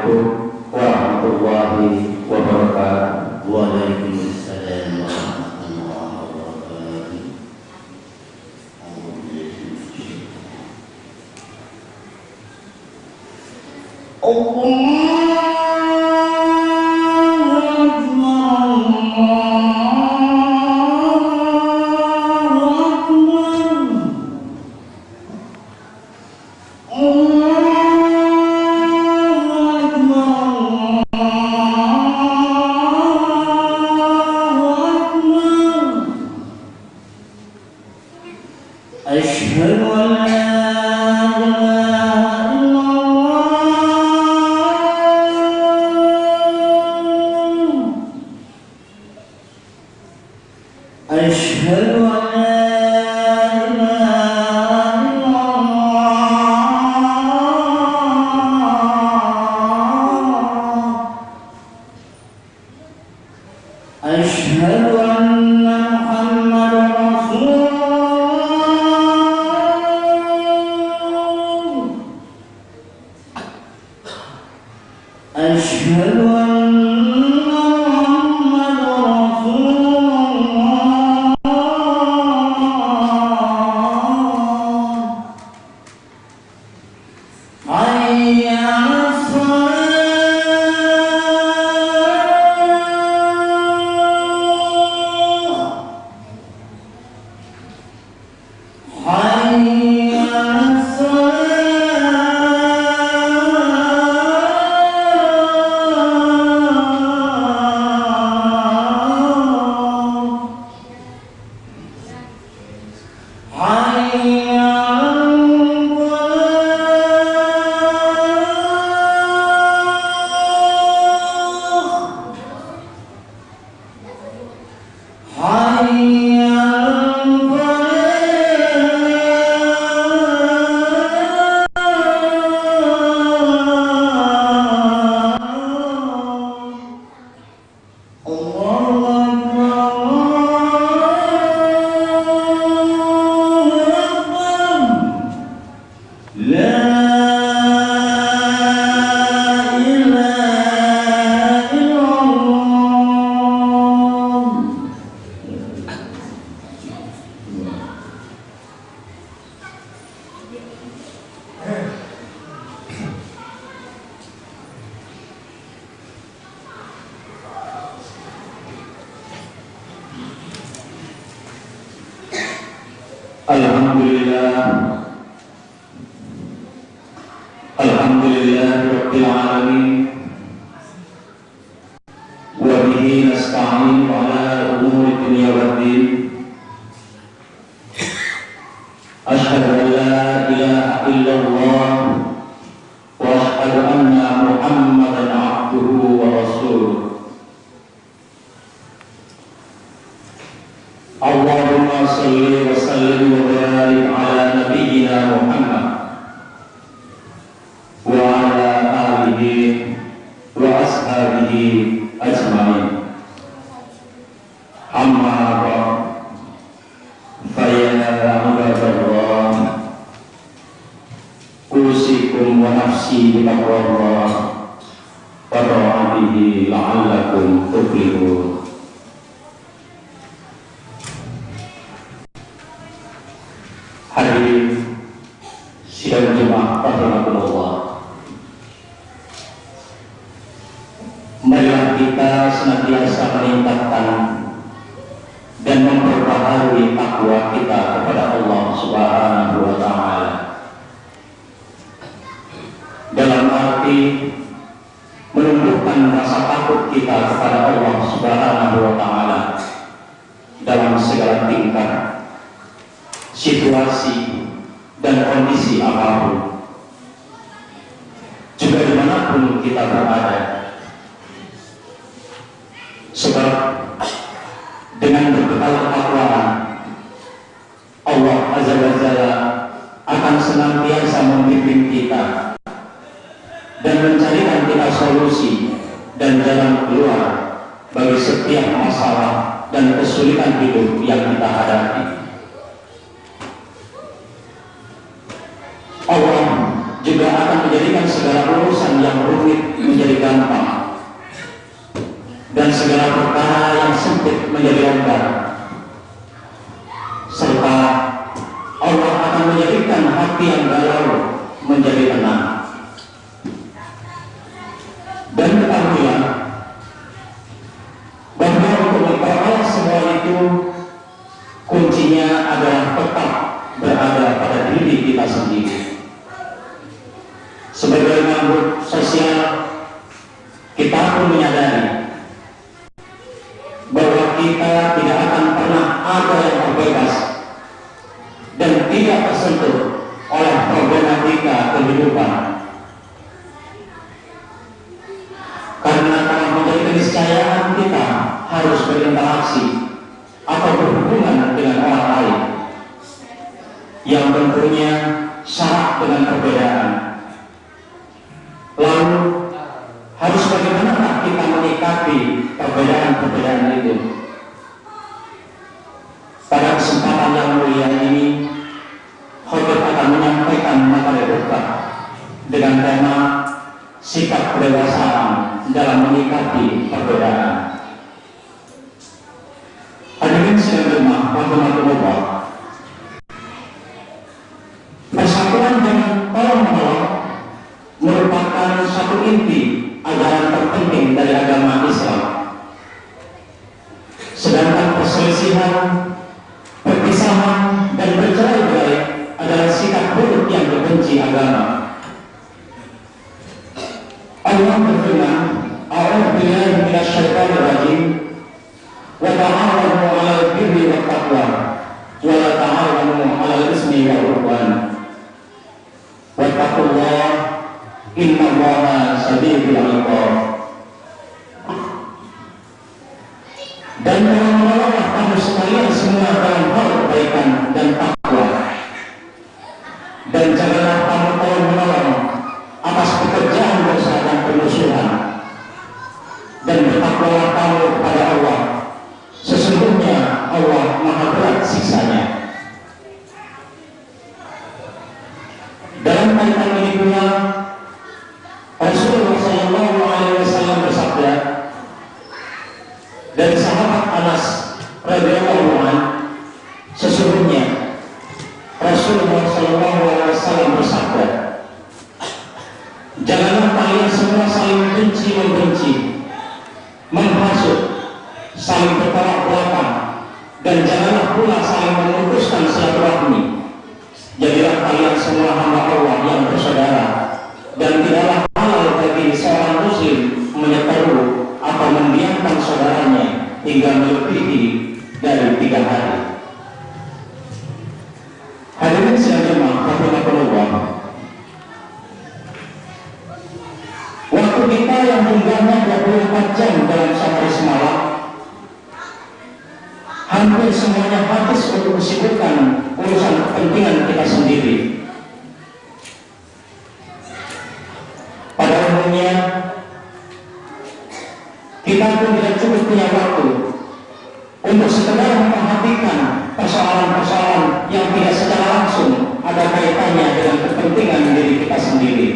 Assalamualaikum warahmatullahi wabarakatuh. Waalaikumsalam warahmatullahi wabarakatuh. Asyhadu an la ilaha illallah. Asyhadu an la ilaha illallah. Asyhadu anna Muhammadar Rasulullah. Asyhadu anna Muhammadar Rasulullah. Hayya 'alas shalah. Hayya 'alas shalah. Hayya 'alal falah. Hayya 'alal falah. Allahu Akbar, Allahu Akbar. La ilaha illallah. Alhamdulillah, alhamdulillah rabbil alamin, wa bihi nasta'in ala umuri dunya waddin. Asyhadu an la ilaha illallah wa asyhadu anna Muhammadan abduhu wa rasuluh. Allahumma salli wa sallim wa barik ala nabiyyina Muhammad wa ala alihi wa ashabihi ajma'in. Amma ba'd. Fa ya ibadallah, usikum wa nafsi bi taqwallah wa ta'atihi la'allakum tuflihun. Hadirin sidang jemaah rahimakumullah, marilah kita senantiasa meningkatkan dan memperbaharui takwa kita kepada Allah Subhanahu wa Ta'ala, dalam arti menumbuhkan rasa takut kita kepada Allah Subhanahu wa Ta'ala dalam segala tingkah, situasi dan kondisi apapun, juga dimanapun kita berada. Sebab dengan berbekal ketakwaan, Allah Azza wa Jalla akan senantiasa membimbing kita dan mencarikan kita solusi dan jalan keluar bagi setiap masalah dan kesulitan hidup yang kita hadapi. Allah juga akan menjadikan segala urusan yang rumit menjadi gampang dan segala perkara yang sempit menjadi longgar, serta Allah akan menjadikan hati yang galau menjadi tenang. Dan ketahuilah bahwa untuk memperoleh semua itu kuncinya adalah tetap berada pada diri kita sendiri. Sebagai makhluk sosial, kita pun menyadari bahwa kita tidak akan pernah ada yang terbebas dan tidak tersentuh oleh problematika kehidupan. Karena telah menjadi keniscayaan kita harus berinteraksi atau berhubungan dengan orang lain yang tentunya syarat dengan perbedaan. Lalu harus bagaimana kita menyikapi perbedaan-perbedaan itu? Pada kesempatan yang mulia ini, khotbah akan menyampaikan materi khotbah dengan tema sikap kedewasaan dalam menyikapi perbedaan. Hadirin sekalian, rahmatullah, persatuan dan tolong-menolong merupakan satu inti ajaran terpenting dari agama Islam. Sedangkan perselisihan, perpisahan, dan bercerai-berai adalah sikap buruk yang dibenci agama. Allah berfirman, "A'udzu billahi minasyaitonir rajim. Wa ta'awanu 'alal birri wat taqwa, wa la ta'awanu 'alal ismi wal 'udwan. Wattaqullaha innallaha shadidul 'iqab." Dan menolonglah kamu sekalian semua dalam hal kebaikan dan takwa. Dan janganlah kamu tolong menolong atas pekerjaan dosa dan permusuhan. Dan bertakwalah kamu kepada Allah. Sesungguhnya Allah Maha berat siksanya. Dalam kaitan ini pula Rasulullah SAW bersabda dari sahabat Anas radhiyallahu anhu, sesungguhnya Rasulullah SAW bersabda, "Janganlah kalian semua saling benci-membenci, menghasut, saling bertolak belakang, dan janganlah pula saling memutuskan silaturahmi. Jadilah kalian semua hamba Allah yang bersaudara, dan tidaklah halal bagi seorang muslim menyeteru atau mendiamkan saudaranya hingga melebihi dari 3 hari." Hadirin sekalian, rahmatullah, waktu kita yang jumlahnya 24 jam dalam sehari semalam, hampir semuanya habis untuk disibukkan urusan kepentingan kita sendiri. Pada umumnya, kita pun tidak cukup punya waktu untuk sekedar memperhatikan persoalan-persoalan yang tidak secara langsung ada kaitannya dengan kepentingan diri kita sendiri.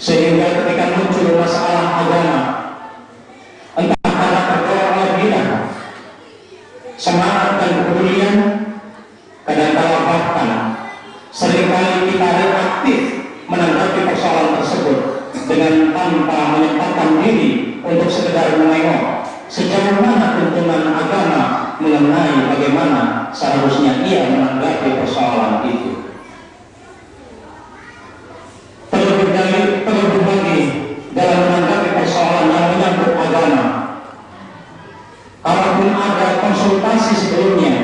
Sehingga ketika muncul masalah agama, entah karena terbawa oleh bid'ah, semangat dan kepedulian, kadang-kala bahkan seringkali kita reaktif menanggapi persoalan tersebut dengan tanpa menyempatkan diri untuk sekedar menengok sejauh mana tuntunan agama mengenai bagaimana seharusnya ia menanggapi persoalan itu. Terlebih lagi dalam menanggapi persoalan yang menyangkut agama, kalaupun ada konsultasi sebelumnya,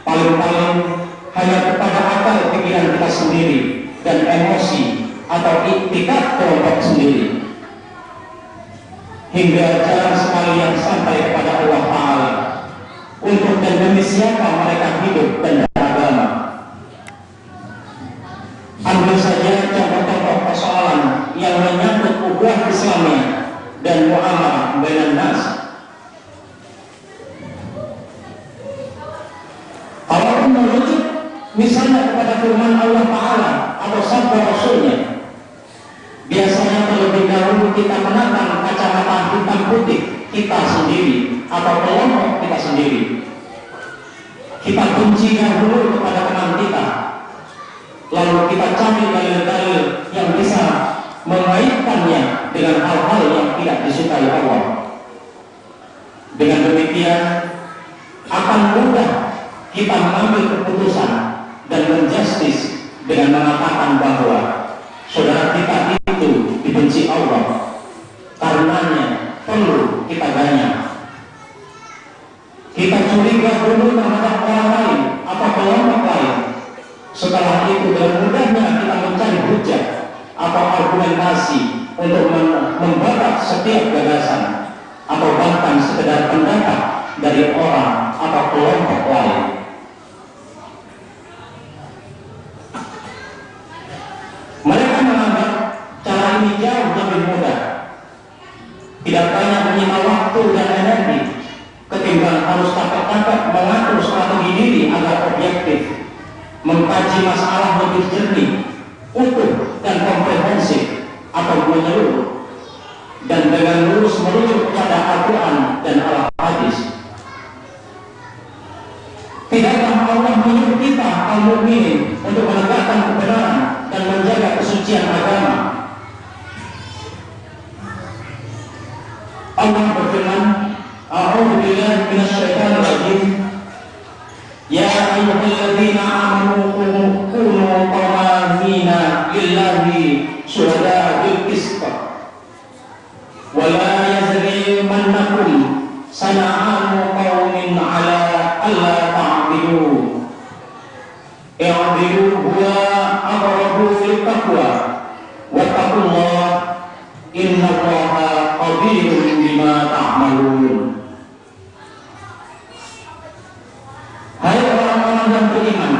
paling-paling hanya kepada akal pikiran kita sendiri dan emosi atau iktikad kelompok sendiri, hingga jarang sekali yang sampai kepada Allah Ta'ala untuk dan demi siapa mereka hidup dan beragama. Ambil saja contoh-contoh persoalan yang menyangkut ukhuwah Islamiyah dan muamalah bainan nas. Kalau merujuk misalnya kepada firman Allah Ta'ala atau sabda Rasulnya. Biasanya terlebih dahulu kita menatang kacamata hitam putih kita sendiri atau kelompok kita sendiri. Kita benci dahulu kepada teman kita, lalu kita cari dalil-dalil yang bisa mengaitkannya dengan hal-hal yang tidak disukai Allah. Dengan demikian akan mudah kita mengambil keputusan dan menjustis dengan mengatakan bahwa saudara kita itu dibenci Allah, karenanya perlu kita ganyak. Kita curiga dulu terhadap orang lain atau kelompok lain. Setelah itu dengan mudahnya kita mencari hujah atau argumentasi untuk membantah setiap gagasan atau bahkan sekedar pendapat dari orang atau kelompok lain. Mereka menganggap cara ini jauh lebih mudah, tidak banyak menyita waktu dan energi ketimbang harus capek-capek mengatur strategi diri agar objektif, mengkaji masalah lebih jernih, utuh dan komprehensif atau menyeluruh, dan dengan lurus merujuk pada Al-Quran dan Al-Hadis. Tidakkah Allah menyuruh kita kaum mukminin untuk menegakkan kebenaran dan menjaga kesucian agama? Allah berfirman, A'udzu billahi minasyaitonir rajim. Ya ayyuhalladzina amanu kunu qawwamina lillahi syuhada'a bil qist. Wa la yajrimannakum sana'anu qaumin 'ala alla ta'dilu. I'dilu huwa aqrabu lil taqwa. Wattaqullaha innallaha khabirun bima ta'malun. Hai orang-orang yang beriman,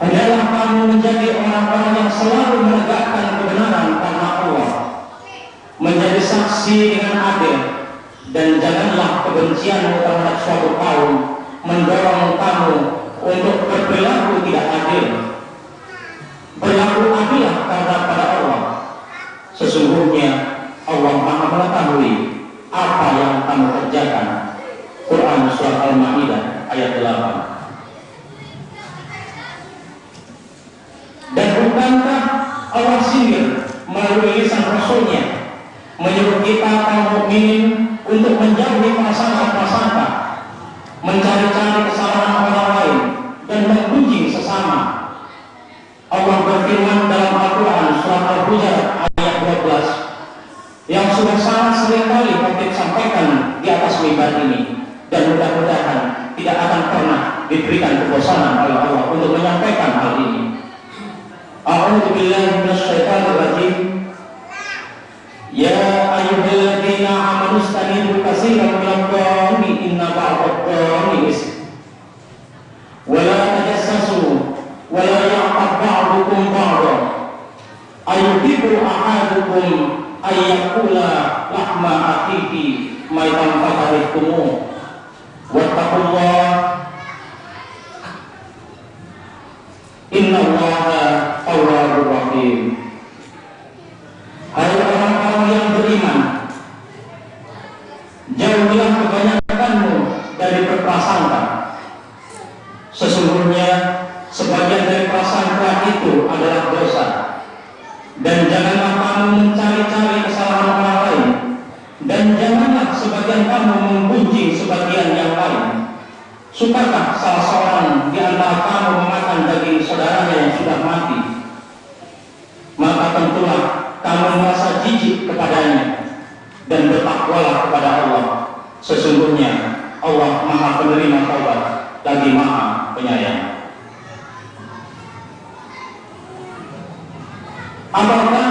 hendaklah kamu menjadi orang-orang yang selalu menegakkan kebenaran karena Allah, menjadi saksi dengan adil, dan janganlah kebencianmu terhadap suatu kaum mendorong kamu untuk berperilaku tidak adil. Berlaku adillah pada Allah. Sesungguhnya Allah Maha mengetahui apa yang kamu kerjakan. Quran Surah Al-Ma'idah ayat 8. Dan bukankah Allah sindir melalui lisan Rasulnya menyuruh kita kaum mukminin untuk menjauhi prasangka-prasangka, mencari-cari kesalahan orang lain, dan menggunjing sesama. Allah berfirman dalam Al-Quran Surah Al-Hujurat ayat 12 yang sudah sangat sering kali Khotib sampaikan di atas mimbar ini, dan mudah-mudahan tidak akan pernah diberikan kebosanan oleh Allah untuk menyampaikan hal ini. A'udzu billahi minasyaitonir rajim. Ya ayyuhalladzina amanu istanibu katsiran minadh-dhanni inna ba'dadh-dhanni ism. Wa la tajassasu wa la ya'tab ba'dukum ba'dan. Ayuhibbu ahadukum ayyakula lahma akhihi maitan fakarihtumu. Wattaqullah innallaha tawwabur rahim. Hai orang-orang yang beriman, jauhilah kebanyakanmu dari berprasangka. Sesungguhnya sebagian dari prasangka itu adalah dosa. Dan janganlah kamu mencari-cari kesalahan orang lain, dan janganlah sebagian kamu menggunjing sebagian yang lain. Sukakah salah seorang di antara kamu memakan daging saudaranya yang sudah mati? Maka tentulah kamu merasa jijik kepadanya, dan bertakwalah kepada Allah. Sesungguhnya Allah Maha Penerima Taubat lagi Maha Penyayang. Apakah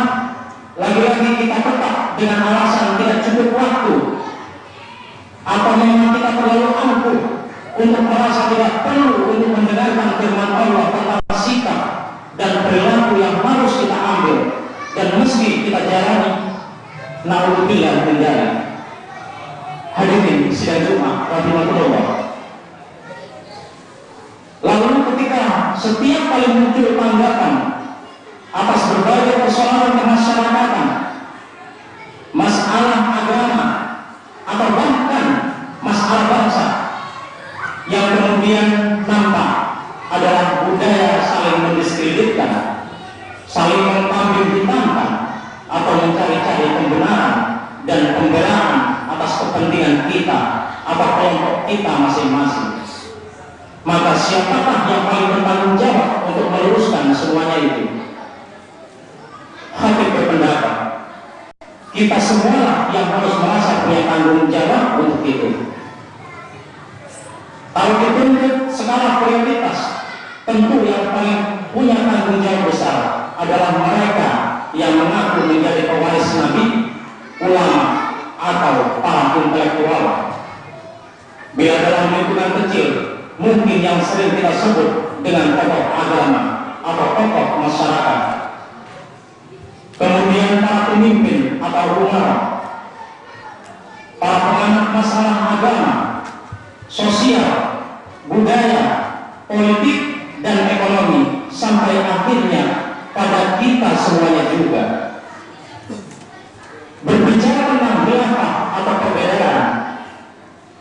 lagi-lagi kita tetap dengan alasan tidak cukup waktu, atau memang kita terlalu angkuh untuk merasa tidak perlu untuk mendengarkan firman Allah tentang sikap dan perilaku yang harus kita ambil dan mesti kita jalani? Na'udzubillah min dzalik. Hadirin sidang Jumat rahimahullah. Lalu ketika setiap kali muncul tanggapan atas berbagai persoalan kemasyarakatan, masalah agama, atau bahkan masalah bangsa, yang kemudian nampak adalah budaya saling mendiskreditkan, saling mengambil hitamkan, atau mencari-cari pembenaran dan pembelaan atas kepentingan kita atau kelompok kita masing-masing. Maka siapakah yang paling bertanggung jawab untuk meluruskan semuanya itu? Habib berpendapat, kita semua yang harus merasa punya tanggung jawab untuk itu. Kalau dituntut skala prioritas, tentu yang paling punya tanggung jawab besar adalah mereka yang mengaku menjadi pewaris Nabi, ulama, atau para intelektual. Bila dalam lingkungan kecil, mungkin yang sering kita sebut dengan tokoh agama atau tokoh masyarakat. Kemudian para pemimpin atau ulama, para pengamat masalah agama, sosial, budaya, politik, dan ekonomi, sampai akhirnya pada kita semuanya juga. Berbicara tentang khilafah atau perbedaan,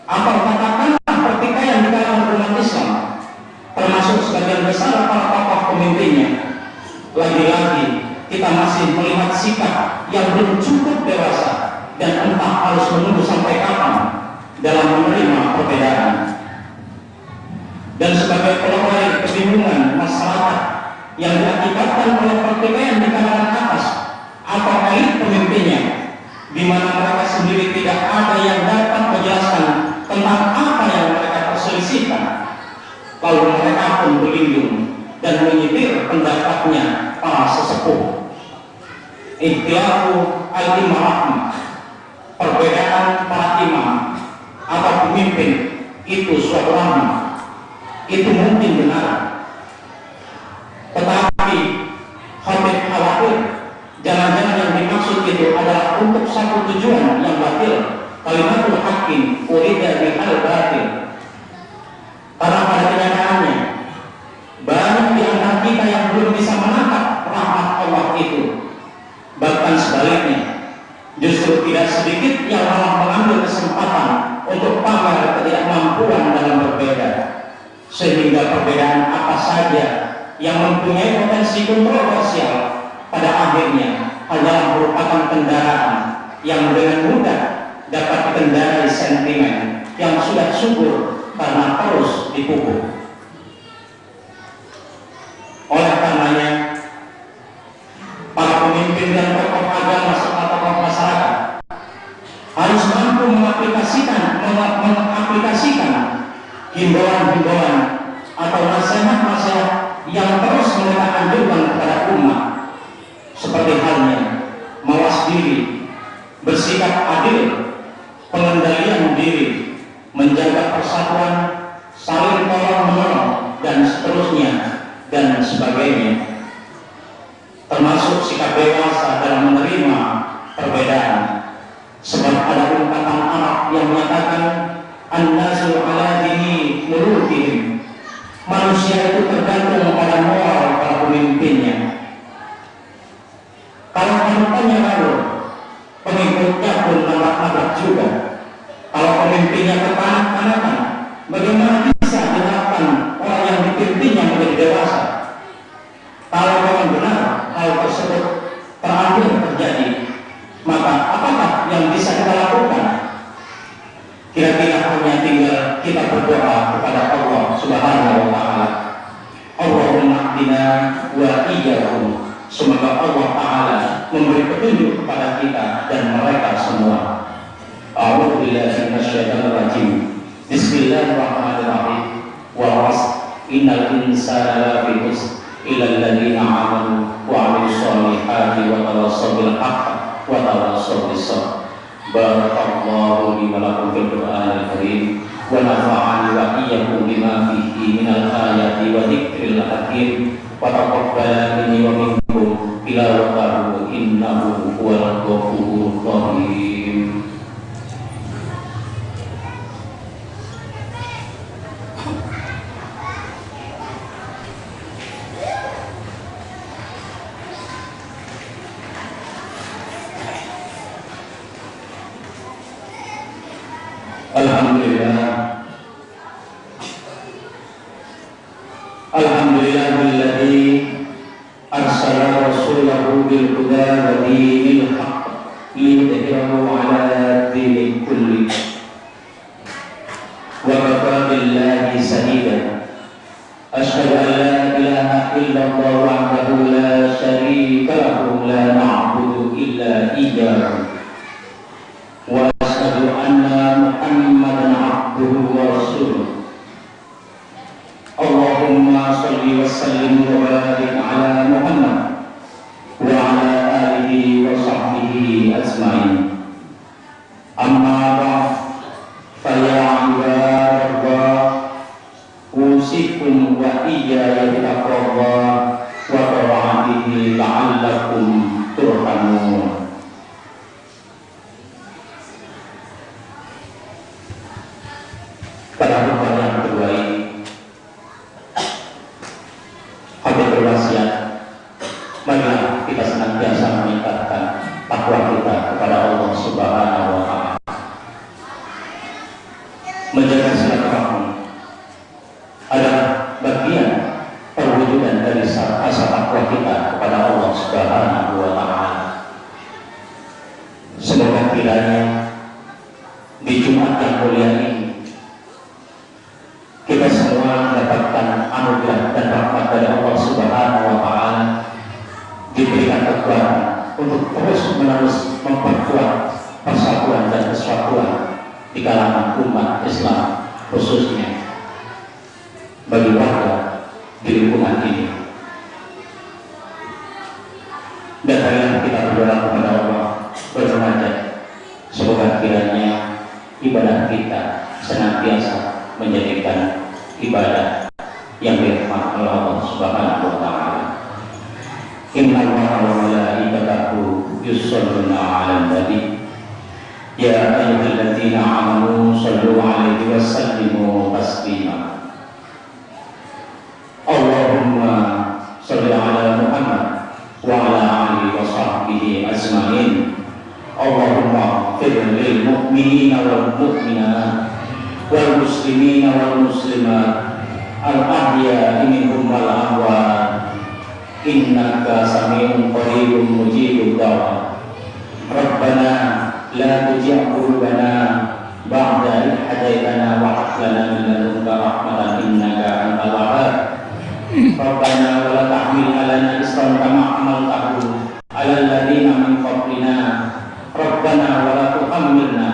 atau katakanlah pertikaian di kalangan umat Islam, termasuk sebagian besar para tokoh pemimpinnya, lagi-lagi kita masih melihat sikap yang belum cukup dewasa dan entah harus menunggu sampai kapan dalam menerima perbedaan. Dan sebagai pelopor kebingungan masyarakat yang diakibatkan oleh pertikaian di kalangan atas atau elit pemimpinnya, di mana mereka sendiri tidak ada yang dapat menjelaskan tentang apa yang mereka perselisihkan, lalu mereka pun berlindung dan menyitir pendapatnya para sesepuh. Ikhtilafu al-imam, perbedaan para imam atau pemimpin, itu suatu rahmat, itu mungkin benar. Tetapi Habib khawatir jangan-jangan yang dimaksud itu adalah untuk satu tujuan yang batil, kalimatul haqqin urida bihal batil. Karena pada kenyataannya banyak di antara kita yang belum bisa menangkap rahmat Allah itu. Bahkan sebaliknya, justru tidak sedikit yang malah mengambil kesempatan untuk pamer ketidakmampuan dalam berbeda, sehingga perbedaan apa saja yang mempunyai potensi kontroversial pada akhirnya hanyalah merupakan kendaraan yang dengan mudah dapat dikendarai sentimen yang sudah subur karena terus dipupuk. Oleh karenanya, para pemimpin dan tokoh agama serta tokoh masyarakat harus mampu mengaplikasikan himbauan-himbauan atau nasihat-nasihat yang terus mereka anjurkan kepada umat, seperti halnya mawas diri, bersikap adil, pengendalian diri, menjaga persatuan, saling tolong-menolong, dan seterusnya dan sebagainya, termasuk sikap dewasa dalam menerima perbedaan. Sebab ada ungkapan Arab yang menyatakan an-nasu ala dini mulukihim, manusia itu tergantung pada moral para pemimpinnya. Kalau pemimpinnya lalu, pengikutnya pun nabrak-nabrak juga. Kalau pemimpinnya kekanak-kanakan, bagaimana bisa diharapkan orang yang dipimpinnya menjadi dewasa? Kalau memang benar hal tersebut terambil terjadi, maka apakah yang bisa kita lakukan? Kira-kira hanya tinggal kita berdoa kepada Allah Subhanahu wa Ta'ala. Allahumma hdina wa iyyahum. Semoga Allah Ta'ala memberi petunjuk kepada kita dan mereka semua. A'udzu billahi minasyaitonir rajim. Bismillahirrahmanirrahim. Wal 'ashr innal insana lafi khusr illa alladziina 'amanu wa 'amilus shalihati wa tawassaw bil haqqi wa tawassaw bis sabr. Barakallahu li wa lakum fil Qur'anil Karim wa nafa'ani wa iyyakum bima fihi minal ayati wa dzikril hakim wa taqabbala minni wa minkum tilawatahu innahu huwal ghafurur rahim. Alhamdulillahilladzi arsala rasulahu bil huda wa dinil haqq liyudhhirahu 'ala dini kulli wa kafa billahi shahida. Asyhadu an la ilaha illallah wahdahu la syarika lahu la na'budu illa iyyahu wa asyhadu anna Muhammadan 'abduhu wa rasuluh. Allahumma shalli wa sallim wa barik ala Muhammad wa ala alihi wa sahbihi ajma'in. Amma ba'd, fa ya ibadallah, usikum wa iyaya bitaqwallah wa ta'atihi la'allakum turhamun. Pada pertemuan yang kedua ini berwasiat, marilah kita senantiasa meningkatkan takwa kita kepada Allah Subhanahu wa Ta'ala, menjaga silaturahmi adalah bagian perwujudan dari rasa takwa kita kepada Allah Subhanahu wa Ta'ala. Semoga kiranya di Jumat yang mulia ini kita semua mendapatkan anugerah dan rahmat dari Allah Subhanahu wa Ta'ala, diberikan kekuatan untuk terus menerus memperkuat persatuan dan kesatuan di kalangan umat Islam, khususnya bagi warga di lingkungan ini. Dan marilah kita berdoa kepada Allah, bermunajat, semoga kiranya ibadah kita senantiasa menjadikan ibadah yang dirahmati oleh Allah Subhanahu wa Ta'ala. Inna Allaha wa malaikatahu yusholluna 'alan nabi ya ayyuhalladzina amanu shallu 'alaihi wa sallimu taslima. Allahumma shalli 'ala Muhammad wa 'ala alihi wa sahbihi ajma'in. Allahumma ighfir lil mu'minina wal mu'minat wal muslimina wal muslimat al-ahya'i minhum wal amwat innaka sami'un qaribun mujibud da'wat. Rabbana la tuzigh qulubana ba'da idh hadaytana wa hab lana min ladunka rahmatan innaka antal wahhab. Rabbana wa la tahmil 'alana isran kama hamaltahu 'alal ladzina min qablina. Rabbana wa la tuhammilna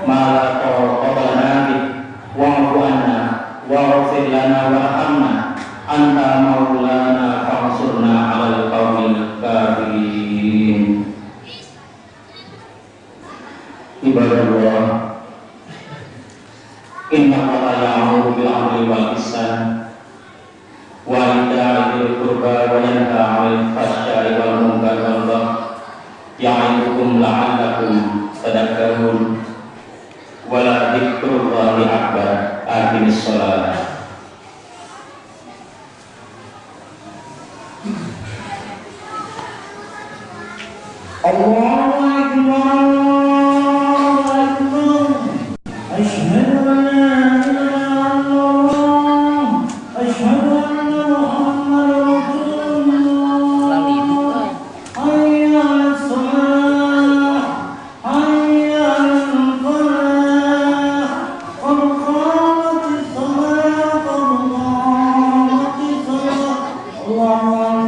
ma la taqata lana bih wa'fu 'anna waghfir lana warhamna anta maulana fansurna 'alal qaumil kafirin. Ibadallah, inna Allaha ya'muru bil 'adli wal ihsan wa ita'i dzil qurba wa yanha 'anil fahsya'i wal munkari wal baghi ya'idukum la'allakum tadhakkarun. Wala dzikrullahi akbar. Aqimis shalah. Allahu akbar, Allahu akbar. Asyhadu an la ilaha illallah, asyhadu anna Muhammadar Rasulullah. Hayya 'alas shalah, hayya 'alal falah. Qad qamatis shalah, qad qamatis shalah. Allahu